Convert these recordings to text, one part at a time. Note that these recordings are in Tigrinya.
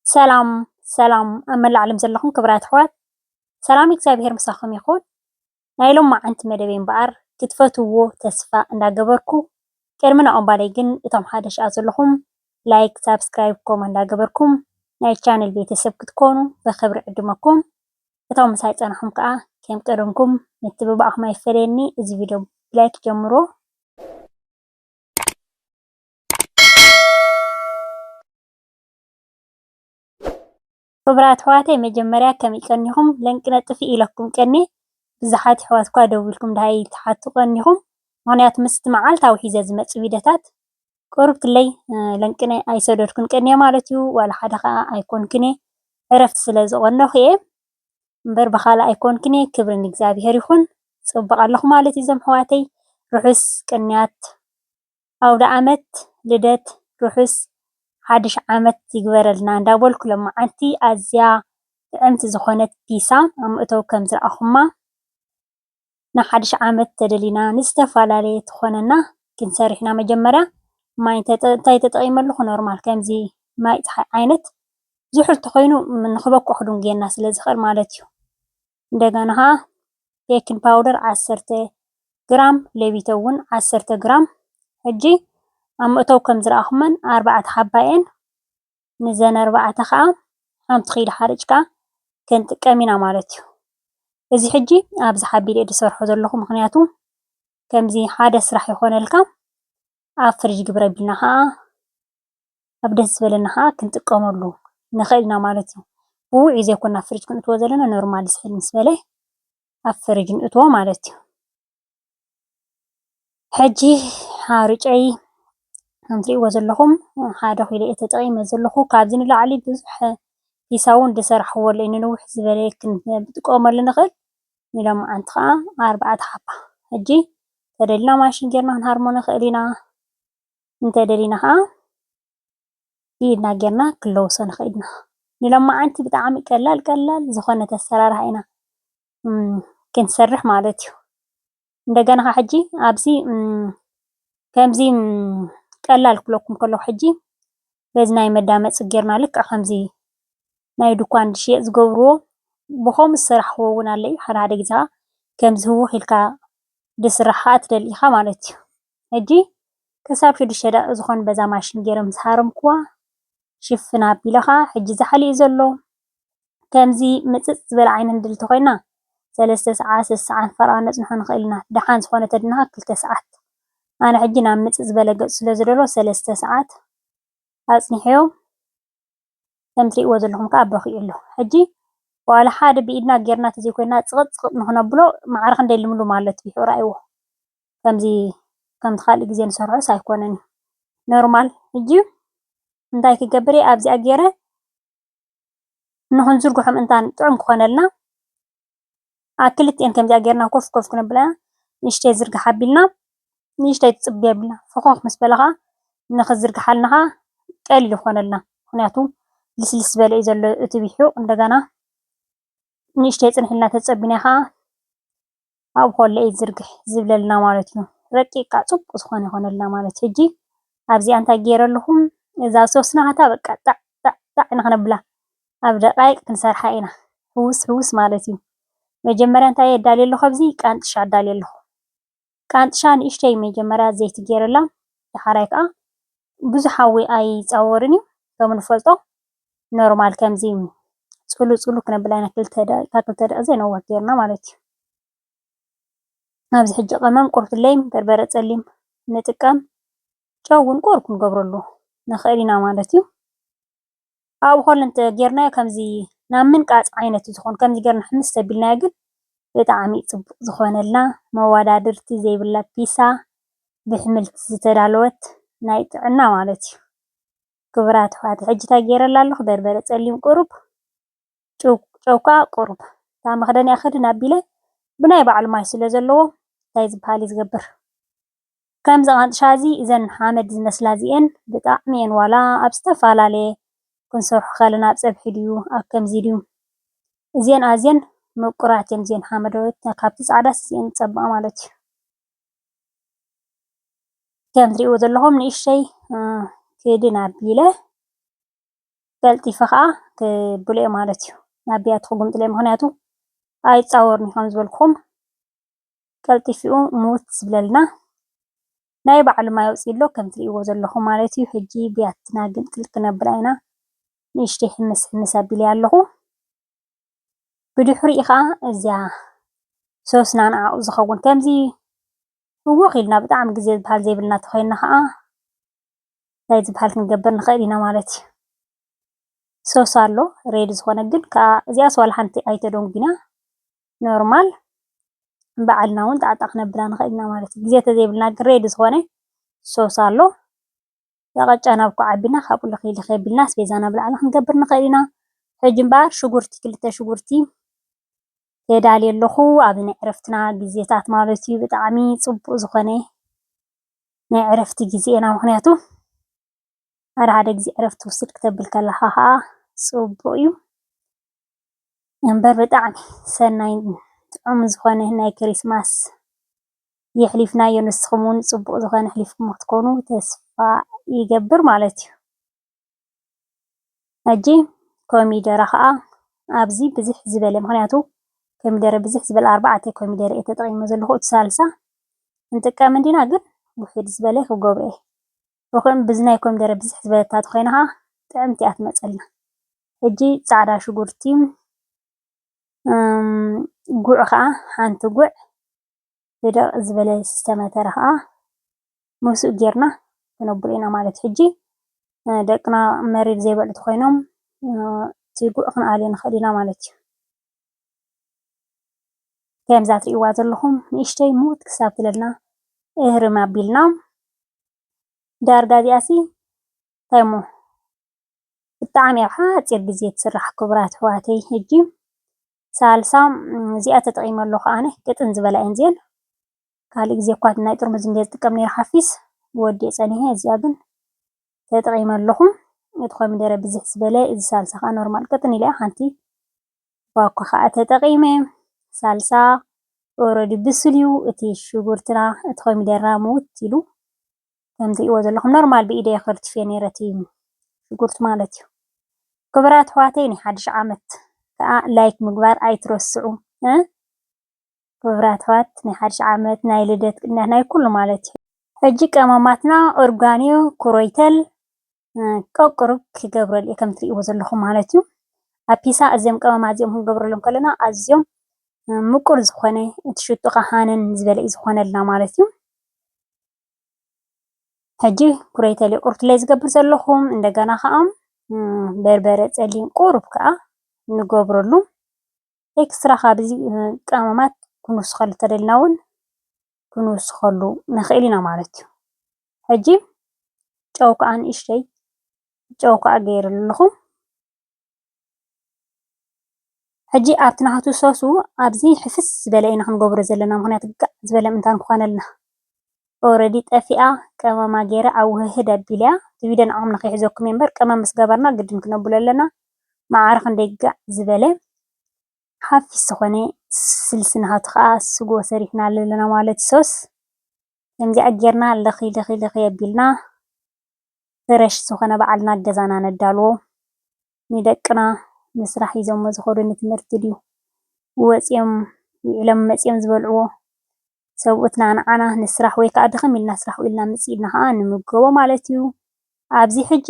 سلام سلام أما العالم زلهم كبرات حوات سلام እግዚአብሔር ምሳኹም ይኹን ናይ ሎማዓንቲ መደበይ እምበኣር ክትፈትውዎ ተስፋ እንዳገበርኩ ቅድሚ ንኦም ባለይ ግን እቶም ሓደሽ ዘለኹም ላይክ ሳብስክራይብ ኮመንት እንዳገበርኩም ናይ ቻነል ቤተሰብ ክትኮኑ ብክብሪ ዕድመኩም እቶም ምሳይ ፀናሕኩም ከዓ ከም ቀደምኩም ምትብባዕኹም ኣይፈለየኒ እዚ ቪድዮ ላይክ ጀምሮ ክብራት ሕዋተይ መጀመርያ ከመይ ቀኒኹም ለንቅነጥፊ ኢለኩም ቀኒ ብዙሓት ሕዋትኳ ደው ኢልኩም ዳሃይ ተሓቱ ቀኒኹም ምክንያቱ ምስቲ መዓልታዊ ሒዘ ዝመፅእ ቪድዮታት ቁርብ ክለይ ለንቅነ ኣይሰደድኩን ቀኒየ ማለት እዩ ዋላ ሓደ ከዓ ኣይኮንክን ዕረፍቲ ስለ ዝቐነኹ እየ እምበር ብኻልእ ኣይኮንክን ክብሪ ንእግዚኣብሔር ይኹን ፅቡቅ ኣለኹ ማለት እዩ እዞም ሕዋተይ ርሑስ ቅንያት ኣውደ ዓመት ልደት ርሑስ ሓድሽ ዓመት ይግበረልና እንዳበልኩ ሎማዓንቲ ኣዝያ ጥዕምቲ ዝኾነት ፒሳ ኣብ ምእተው ከም ዝረኣኹማ ንሓድሽ ዓመት ተደሊና ንዝተፈላለየ ትኾነና ክንሰርሕ ኢና መጀመርያ ማይ እንታይ ተጠቒመ ኣለኹ ኖርማል ከምዚ ማይ ፀሓይ ዓይነት ዝሑል ተኾይኑ ንኽበኩዕ ክድንጉየና ስለ ዝኽእል ማለት እዩ እንደገና ከዓ ቤኪንግ ፓውደር 10 ግራም ለቢቶ እውን 10 ግራም ሕጂ ኣብ ምእተው ከም ዝረኣኹመን 4 ሓባ እየን ንዘን 4 ከዓ ሓንቲ ኺሎ ሓርጭካ ክንጥቀም ኢና ማለት እዩ እዚ ሕጂ ኣብዚ ሓቢለ ዝሰርሖ ዘለኹ ምክንያቱ ከምዚ ሓደ ስራሕ ይኾነልካ ኣብ ፍሪጅ ግብረ ኣቢልና ከዓ ኣብ ደስ ዝበለና ከዓ ክንጥቀመሉ ንኽእል ኢና ማለት እዩ ውዑይ ዘይኮነ ኣብ ፍሪጅ ክንእትዎ ዘለና ኖርማል ዝሕል ምስ በለ ኣብ ፍሪጅ ንእትዎ ማለት እዩ ሕጂ ሓርጨይ ከም ትሪእዎ ዘለኹም ሓደ ኪሎ እየ ተጠቒመ ዘለኹ ካብዚ ንላዕሊ ብዙሕ ፒሳ እውን ዝሰራሕዎ ኣሎ ንንውሕ ዝበለ ክንጥቀመሉ ንኽእል ንሎማዓንቲ ከዓ 4 ሓባ ሕጂ ተደሊና ማሽን ጌርና ክንሃርሞ ንኽእል ኢና እንተደሊና ከዓ ብኢድና ጌርና ክንለውሶ ንኽእል ኢና ንሎማዓንቲ ብጣዕሚ ቀላል ዝኾነት ኣሰራርሓ ኢና ክንሰርሕ ማለት እዩ እንደገና ከዓ ሕጂ ኣብዚ ከምዚ ቀላል ክብለኩም ከለኹ ሕጂ በዚ ናይ መዳመፂ ጌርና ልክዕ ከምዚ ናይ ድኳን ዝሽየጥ ዝገብርዎ ብኸምኡ ዝሰራሕዎ እውን ኣሎ እዩ ሓደ ግዜ ከዓ ከምዚ ህውኽ ኢልካ ዝስራሕ ከዓ ትደሊ ኢኻ ማለት እዩ ሕጂ ክሳብ 6 ደቂቕ ዝኾን በዛ ማሽን ገይረ ምስ ሃረምክዋ ሽፍን ኣቢለ ከዓ ሕጂ ዝሓሊኡ ዘሎ ከምዚ ምፅፅ ዝበለ ዓይነት ንድሊ እንተኮይንና 3 ሰዓት 6 ሰዓት ፈርቓ ነፅንሖ ንኽእል ኢና ድሓን ዝኾነ ተድና 2 ሰዓት ኣነ ሕጂ ናብ ምፅፅ ዝበለ ገፅ ስለ ዝደልዎ 3 ሰዓት ኣፅኒሐዮ ከም ትሪእዎ ዘለኹም ከዓ በኺኡ ኣሎ ሕጂ ዋላ ሓደ ብኢድና ጌርና ተዘይኮይንና ፅቕጥ ንኽነብሎ ማዕረ ክንደይ ልምሉ ማለት እዩ ረኣይዎ ከምዚ ከምቲ ካልእ ግዜ ንሰርሖስ ኣይኮነን ኖርማል ሕጂ እንታይ ክገብር እየ ኣብዚኣ ገይረ ንኽንዝርግሖ ምእንታን ጥዑም ክኾነልና ኣብ ክልቲአን ከምዚኣ ጌርና ኮፍ ክነብላ ንእሽተይ ዝርግሕ ኣቢልና ንእሽተይ ትፅቢ ኣቢልና ፍኹኽ ምስ በለ ከዓ ንኽዝርግሓልና ከዓ ቀሊል ይኾነልና ምክንያቱ ልስልስ ዝበለ እዩ ዘሎ እቲ ቢሑ እንደገና ንእሽተይ ፅንሕ ኢልና ተፀቢና ከዓ ኣብኡ ከሎ እዩ ዝርግሕ ዝብለልና ማለት እዩ ረቂቅ ከዓ ፅቡቅ ዝኾነ ይኾነልና ማለት ሕጂ ኣብዚኣ እንታይ ገይረ ኣለኹ እዛ ሶስናታ በቃ ጣዕ ኢና ክነብላ ኣብ ደቃይቅ ክንሰርሓ ኢና ህውስ ማለት እዩ መጀመርያ እንታይ የዳልየ ኣለኹ ኣብዚ ቃንጥሻ ኣዳልየ ኣለኹ ቃንጥሻ ንእሽተይ መጀመርያ ዘይቲ ገይረላ ድሓራይ ከዓ ብዙሕ ሓዊ ኣይፃወርን እዩ ከም ንፈልጦ ኖርማል ከምዚ ፅሉ ክነብላ ኢና 2 ደቂቕ ዘይነውሕ ጌርና ማለት እዩ ኣብዚ ሕጂ ቀመም ቁርፍለይ በርበረ ፀሊም ንጥቀም ጨው እውን ቁሩብ ክንገብረሉ ንኽእል ኢና ማለት እዩ ኣብኡ ከሎ እንተጌርናዮ ከምዚ ናብ ምንቃፅ ዓይነት እዩ ዝኾን ከምዚ ጌርና ሕምስ ተቢልናዮ ግን ብጣዕሚ ፅቡቅ ዝኾነልና መወዳድርቲ ዘይብላ ፒሳ ብሕምልቲ ዝተዳለወት ናይ ጥዕና ማለት እዩ ክቡራት ኣሕዋተይ ሕጂ እንታይ ገይረላ ኣለኹ በርበረ ፀሊም ቁሩብ ጨው ከዓ ቁሩብ እታ መኽደኒኣ ክድን ኣቢለ ብናይ ባዕሉ ማይ ስለ ዘለዎ እንታይ ዝበሃል እዩ ዝገብር ከምዚ ቃንጥሻ እዚ እዘን ሓመድ ዝመስላ እዚአን ብጣዕሚ እየን ዋላ ኣብ ዝተፈላለየ ክንሰርሖ ከለና ኣብ ፀብሒ ድዩ ኣብ ከምዚ ድዩ እዚአን ኣዝየን ምቁራት እየን እዚአን ሓመደወት ካብቲ ፃዕዳስ እዚአን ዝፀብቃ ማለት እዩ ከም ትሪእዎ ዘለኹም ንእሽተይ ክድን ኣቢለ ቀልጢፈ ከዓ ክብልዮ ማለት እዩ ናብ ቢያቲ ክጉምጥልዮ ምክንያቱ ኣይፃወርኒ ከም ዝበልኩም ቀልጢፍኡ ሙት ዝብለልና ናይ ባዕሉ ማይ ኣውፂሎ ከም ትሪእዎ ዘለኹም ማለት እዩ። ሕጂ ቢያትና ግንጥል ክነብላ ኢና ንእሽተይ ሕምስ ሕምስ ኣቢለያ ኣለኹ። ብድሕሪኡ ከዓ እዚኣ ሶስና ንዓኡ ዝኸውን ከምዚ ህውኽ ኢልና ብጣዕሚ ግዜ ዝበሃል ዘይብልና ተኮይንና ከዓ እንታይ ዝበሃል ክንገብር ንኽእል ኢና ማለት እዩ። ሶስ ኣሎ ሬዲ ዝኾነ ግን ከዓ እዚኣስ ዋላ ሓንቲ ኣይተደንጉና ኖርማል ባዕልና እውን ጣዕጣ ክነብላ ንኽእል ኢና ማለት እዩ። ግዜ ተዘይብልና ግን ሬዲ ዝኾነ ሶስ ኣሎ ቃጫ ናብ ኩ ዓቢና ካብኡ ልኺ ኣቢልና ኣስቤዛ ናብላዕሊ ክንገብር ንኽእል ኢና። ሕጂ እምበር ሽጉርቲ 2 ሽጉርቲ የዳልየ ኣለኹ ኣብ ናይ ዕረፍትና ግዜታት ማለት እዩ። ብጣዕሚ ፅቡቅ ዝኾነ ናይ ዕረፍቲ ግዜና ምክንያቱ ሓደ ግዜ ዕረፍቲ ውስድ ክተብል ከለካ ከዓ ፅቡቅ እዩ እምበር ብጣዕሚ ሰናይ ጥዑም ዝኾነ ናይ ክሪስማስ የሕሊፍናዮ ንስኹም እውን ፅቡቅ ዝኾነ ኣሕሊፍኩም ክትኮኑ ተስፋ ይገብር ማለት እዩ። ሕጂ ኮሚደረ ከዓ ኣብዚ ብዝሕ ዝበለ ምክንያቱ ኮሚደረ ብዝሕ ዝበለ 4 ኮሚደረ እየ ተጠቒመ ዘለኹ እቲ ሳልሳ ንጥቀም እንዲና ግን ውሕድ ዝበለ ክገብሮ እየ ብከም ብዝናይ ኮሚደረ ብዝሕ ዝበለታ ተኮይና ከዓ ጥዕምቲ እያ ትመፀልና። ሕጂ ፃዕዳ ሽጉርቲ ጉዕ ከዓ ሓንቲ ጉዕ ብደቕ ዝበለ ዝተመተረ ከዓ ምስኡ ጌርና ክነብሎ ኢና ማለት ሕጂ ደቅና መሪር ዘይበልዑ ኮይኖም እቲ ጉዕ ክንኣልዮ ንኽእል ኢና ማለት እዩ። ከምዛ ትሪእዋ ዘለኹም ንእሽተይ ሙት ክሳብ ትለልና እህርም ኣቢልና ዳርጋ እዚኣሲ እንታይ እሞ ብጣዕሚ ኣብ ሓፂር ግዜ ትስራሕ ክቡራት ኣሕዋተይ። ሕጂ ሳልሳ እዚኣ ተጠቒመ ኣለኹ ኣነ ቅጥን ዝበላ እየን እዚአን ካልእ ግዜ እኳ ናይ ጥርሙዝ እንድየ ዝጥቀም ነይረ ሓፊስ ወዲየ ፀኒሐ እዚኣ ግን ተጠቒመ ኣለኹ። እቲ ኮሚደረ ብዝሕ ዝበለ እዚ ሳልሳ ከዓ ኖርማል ቅጥን ኢለ ሓንቲ ባኮ ከዓ ተጠቒመ ሳልሳ ኦረዲ ብስል እዩ። እቲ ሽጉርትና እቲ ኮሚደረና ምውት ኢሉ ከም ትሪእዎ ዘለኹም ኖርማል ብኢደይ ከርቲፈ ነይረ እቲ ሽጉርቲ ማለት እዩ። ክቡራት ኣሕዋተይ ናይ ሓድሽ ዓመት ከዓ ላይክ ምግባር ኣይትረስዑ። ክቡራት ኣሕዋት ናይ ሓድሽ ዓመት ናይ ልደት ቅድሚያ ናይ ኩሉ ማለት እዩ። ሕጂ ቀመማትና ኦርጋኒዮ ኩሮይተል ቆቅርብ ክገብረሉ እየ ከም ትሪእዎ ዘለኹም ማለት እዩ። ኣብ ፒሳ እዚኦም ቀመማ እዚኦም ክንገብረሎም ከለና ኣዝዮም ምቁር ዝኾነ እቲ ሽጡ ከዓ ሃነን ዝበለ እዩ ዝኾነልና ማለት እዩ። ሕጂ ኩረይተል ቁርትለይ ዝገብር ዘለኹም እንደገና ከዓ በርበረ ፀሊም ቁሩብ ከዓ ንገብረሉ ኤክስትራ ካብዚ ቀመማት ክንውስኸሉ ተደሊና እውን ክንውስኸሉ ንኽእል ኢና ማለት እዩ። ሕጂ ጨው ከዓ ንእሽተይ ጨው ከዓ ገይረሉ ኣለኹ። ሕጂ ኣብቲ ናቱ ሶሱ ኣብዚ ሕፍስ ዝበለ ኢና ክንገብሮ ዘለና ምክንያቱ ጋዕ ዝበለ ምንታን ክኾነልና ኦረዲ ጠፊኣ ቀመማ ገይረ ኣብ ውህድ ኣቢልያ እቲ ቪድዮ ንዓኹም ንከይሕዘኩም እምበር ቀመም ምስ ገበርና ግድን ክነብሎ ኣለና ማዕረ ክንደይ ጋዕ ዝበለ ሓፊስ ዝኾነ ስልሲ ናቱ ከዓ ስጎ ሰሪሕና ኣለና ማለት ሶስ ከምዚኣ ጌርና ለኺ ኣቢልና ፍረሽ ዝኾነ ባዕልና ገዛና ነዳልዎ ንደቅና ምስራሕ ሒዞሞ ዝኸዱ ንትምህርቲ ድዩ ወፂኦም ውዕሎም መፂኦም ዝበልዕዎ ሰብኡትና ንዓና ንስራሕ ወይ ከዓ ድኽም ኢልና ስራሕ ኢልና ምፅእ ኢልና ከዓ ንምገቦ ማለት እዩ። ኣብዚ ሕጂ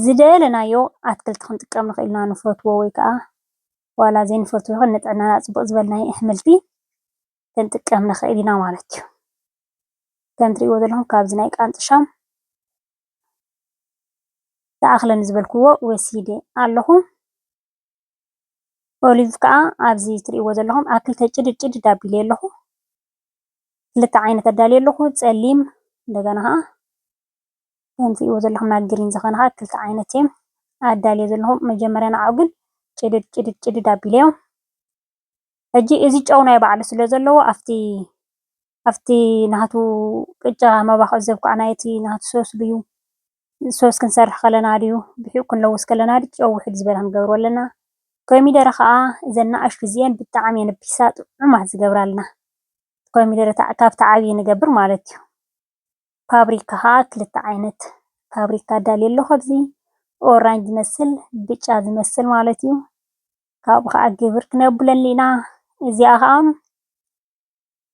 ዝደለናዮ ኣትክልቲ ክንጥቀም ንኽእል ኢና ንፈትዎ ወይ ከዓ ዋላ ዘይንፈትዎ ይኹን ንጥዕናና ፅቡቅ ዝበልናዮ ኣሕምልቲ ክንጥቀም ንኽእል ኢና ማለት እዩ። ከም ትሪእዎ ዘለኹም ካብዚ ናይ ቃንጥሻ ተኣኽለኒ ዝበልክዎ ወሲደ ኣለኹ። ኦሊቭ ከዓ ኣብዚ ትሪእዎ ዘለኹም ኣብ 2 ጭድድ ጭድድ ኣቢለ ኣለኹ 2 ዓይነት ኣዳልየ ኣለኹ ፀሊም እንደገና ከዓ ከም ትሪእዎ ዘለኹም ናይ ግሪን ዝኾነ ከዓ 2 ዓይነት እዮም ኣዳልየ ዘለኹ መጀመርያ ንዓኡ ግን ጭድድ ኣቢለዮም። ሕጂ እዚ ጨው ናይ ባዕሉ ስለ ዘለዎ ኣብቲ ናቱ ቅጫ መባክዒ ዘብኳዕ ናይቲ ናቱ ሶስ ድዩ ሶስ ክንሰርሕ ከለና ድዩ ብሒቁ ክንለውስ ከለና ድዩ ጨው ውሕድ ዝበለ ክንገብሮ ኣለና። ኮሚደረ ከዓ እዘን ንኣሽቱ እዚአን ብጣዕሚ እየን ፒሳ ጥዑማት ዝገብራልና ኮሚደረ ካብቲ ዓብይ ንገብር ማለት እዩ። ፓብሪካ ከዓ 2 ዓይነት ፓብሪካ ኣዳልየ ኣለኹ ኣብዚ ኦራንጅ ዝመስል ብጫ ዝመስል ማለት እዩ ካብኡ ከዓ ግብር ክነብለኒ ኢና እዚኣ ከዓ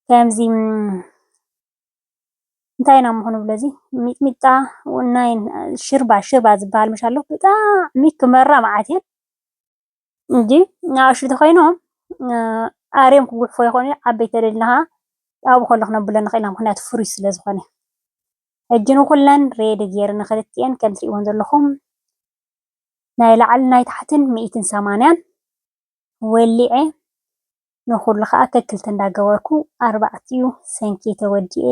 ከምዚ እንታይ ኢና ንብሎ እዚ ሚጥሚጣ ናይ ሽርባ ዝበሃል መሻሎ ብጣዕሚ ክመራ መዓትየን እንጂ ንኣሽቱ ኮይኖም ኣርዮም ክጉሕፎ ይኽእሉ ዓበይቲ ተደሊና ኣብኡ ከሎ ክነብለን ንኽእል ኢና ምክንያቱ ፍሩይ ስለ ዝኾነ ሕጂ ንኩለን ሬዲ ገይረን ክልቲአን ከም ትሪእዎን ዘለኹም ናይ ላዕሊ ናይ ታሕትን 180 ወሊዐ ንኩሉ ከዓ ከክልተ እንዳገበርኩ ኣርባዕቲኡ ሰንኪ ተወዲኤ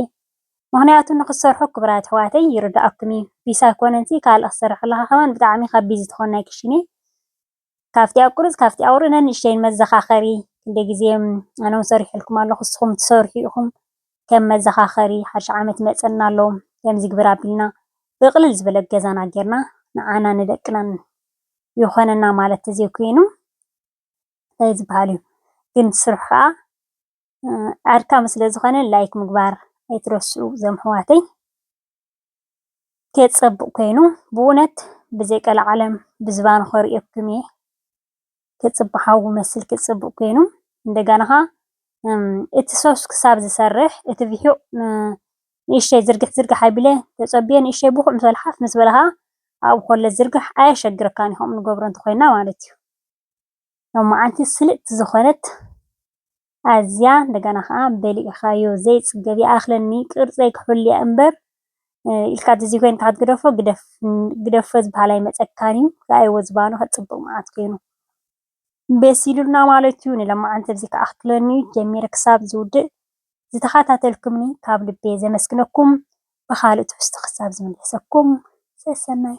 ምክንያቱ ንክሰርሑ ክብራት ኣሕዋተይ ይርዳኣኩም እዩ ቢሳ ኮነ እንሲ ካልእ ክሰርሕ ከለካ ከማን ብጣዕሚ ከቢድ ዝትኾን ናይ ክሽነ ካብቲ ኣብ ቁርፅ ካብቲ ኣብ ርኡነ ንእሽተይን መዘኻኸሪ ክንደይ ግዜ ኣነ እውን ሰሪሐልኩም ኣለኹ ንስኹም ትሰርሑ ኢኹም ከም መዘኻኸሪ ሓድሽ ዓመት ይመፀና ኣሎ ከምዚ ግብር ኣቢልና ብቕልል ዝበለ ገዛና ጌርና ንዓና ንደቅናን ይኾነና ማለት ተዘይኮይኑ እንታይ ዝበሃል እዩ ግን ስራሕ ከዓ ኣድካሚ ስለ ዝኾነ ላይክ ምግባር ኣይትረስዑ እዞም ኣሕዋተይ ከፀብቕ ኮይኑ ብእውነት ብዘይቀለ ዓለም ብዝባኑ ከሪአኩም እየ ክፅቡቅ ሓዊ መስል ክፅቡቅ ኮይኑ እንደገና ከዓ እቲ ሶስ ክሳብ ዝሰርሕ እቲ ብሒቕ ንእሽተይ ዝርግሕ ኣቢለ ተፀቢየ ንእሽተይ ብኩዕ ምስ በለ ሓፍ ምስ በለ ከዓ ኣብኡ ከሎ ዝርግሕ ኣየሸግረካን ኢኹም ንገብሮ እንተኮይንና ማለት እዩ ሎማዓንቲ ስልጥቲ ዝኾነት ኣዝያ እንደገና ከዓ በሊዕኻዮ ዘይፅገብ ይኣኽለኒ ቅርፀይ ክሕልያ እምበር ኢልካ ተዘይኮይንካ ክትግደፎ ግደፎ ዝበሃል ኣይመፀካን እዩ ከኣይዎ ዝባኑ ከፅብቕ መዓት ኮይኑ በሲሉና ማለት እዩ ንሎማዓንቲ ኣብዚ ከኣኽትለኒ ጀሚረ ክሳብ ዝውድእ ዝተኸታተልኩምኒ ካብ ልቤ ዘመስግነኩም ብካልእ ትሕዝቶ ክሳብ ዝምለሰኩም ሰሰናይ